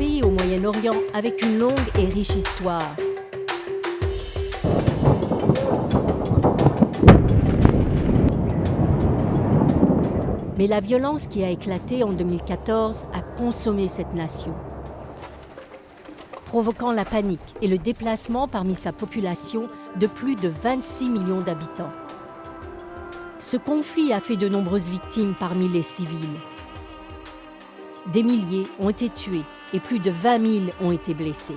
pays au Moyen-Orient avec une longue et riche histoire. Mais la violence qui a éclaté en 2014 a consommé cette nation, provoquant la panique et le déplacement parmi sa population de plus de 26 millions d'habitants. Ce conflit a fait de nombreuses victimes parmi les civils. Des milliers ont été tués et plus de 20 000 ont été blessés.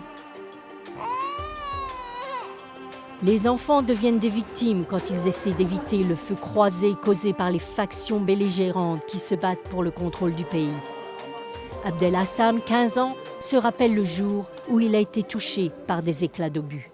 Les enfants deviennent des victimes quand ils essaient d'éviter le feu croisé causé par les factions belligérantes qui se battent pour le contrôle du pays. Abdel Hassam, 15 ans, se rappelle le jour où il a été touché par des éclats d'obus.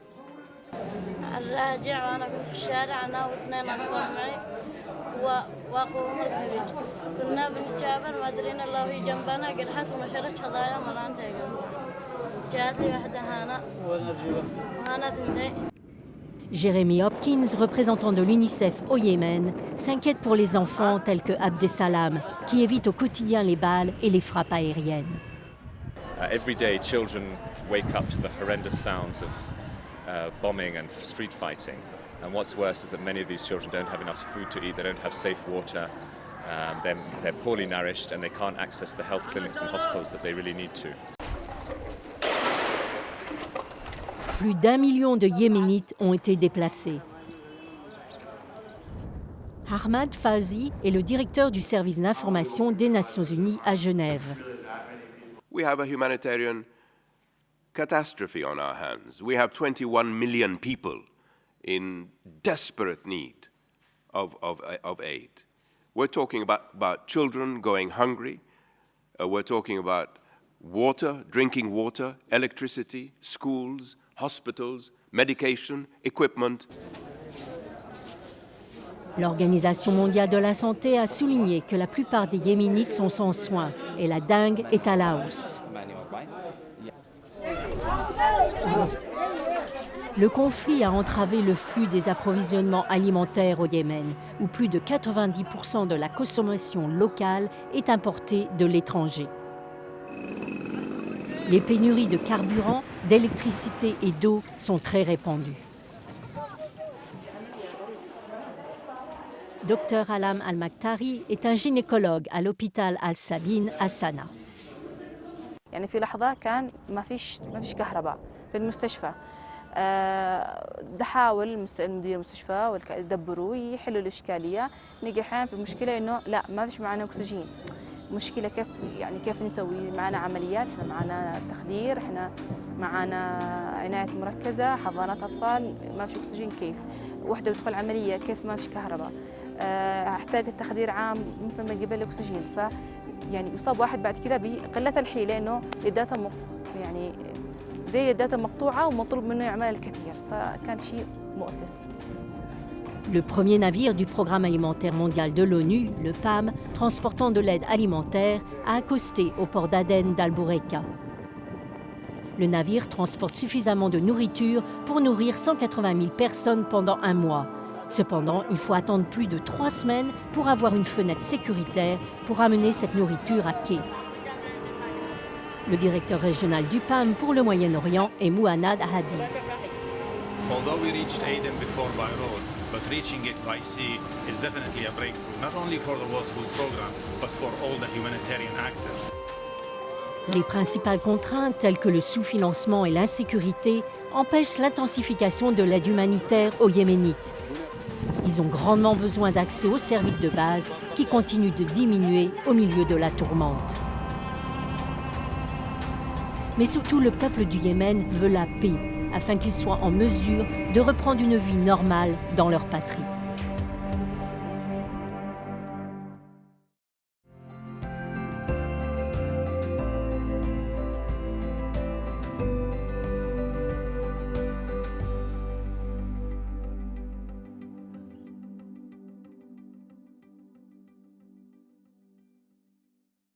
Jeremy Hopkins, représentant de l'UNICEF au Yémen, s'inquiète pour les enfants tels que Abdesalam, qui évitent au quotidien les balles et les frappes aériennes. Every day, children wake up to the horrendous sounds of bombing and street fighting. And what's worse is that many of these children don't have enough food to eat, they don't have safe water, they're poorly nourished, and they can't access the health clinics and hospitals that they really need to. Plus d'1 million de Yéménites ont été déplacés. Ahmad Fawzi est le directeur du service d'information des Nations Unies à Genève. We have a humanitarian catastrophe on our hands. We have 21 million people in desperate need of aid. We're talking about children going hungry. We're talking about water, drinking water, electricity, schools, hospitals, medication, equipment. L'Organisation mondiale de la santé a souligné que la plupart des Yéménites sont sans soins et la dengue est à la hausse. Le conflit a entravé le flux des approvisionnements alimentaires au Yémen, où plus de 90% de la consommation locale est importée de l'étranger. Les pénuries de carburant, d'électricité et d'eau sont très répandues. Dr Alam Al-Makhtari est un gynécologue à l'hôpital Al-Sabine à Sanaa. يعني في لحظة كان ما فيش كهرباء في المستشفى. حاول مدير المستشفى يدبروا يحلوا الإشكالية. نجي أحيانا في المشكلة إنه لا ما فيش معنا أكسجين. مشكلة كيف نسوي معنا عمليات، احنا معنا تخدير، احنا معنا عناية مركزة، حضانات أطفال، ما فيش أكسجين كيف؟ وحدة بتدخل عملية كيف ما فيش كهرباء؟ احتاج التخدير عام مثل ما يجيب الأكسجين، يعني يصاب واحد بعد كذا بقلة الحيلة إنه يداته يعني زي يداته مقطوعة ومطلوب منه يعمل الكثير، فكان شيء مؤسف. Le premier navire du Programme alimentaire mondial de l'ONU, le PAM, transportant de l'aide alimentaire, a accosté au port d'Aden d'Al-Boureka. Le navire transporte suffisamment de nourriture pour nourrir 180 000 personnes pendant un mois. Cependant, il faut attendre plus de 3 semaines pour avoir une fenêtre sécuritaire pour amener cette nourriture à quai. Le directeur régional du PAM pour le Moyen-Orient est Mouhanad Hadi. Although we reached Aden before by road, but reaching it by sea is definitely a breakthrough, not only for the World Food Programme, but for all the humanitarian actors. Les principales contraintes, telles que le sous-financement et l'insécurité, empêchent l'intensification de l'aide humanitaire aux Yéménites. Ils ont grandement besoin d'accès aux services de base qui continuent de diminuer au milieu de la tourmente. Mais surtout, le peuple du Yémen veut la paix, afin qu'ils soient en mesure de reprendre une vie normale dans leur patrie.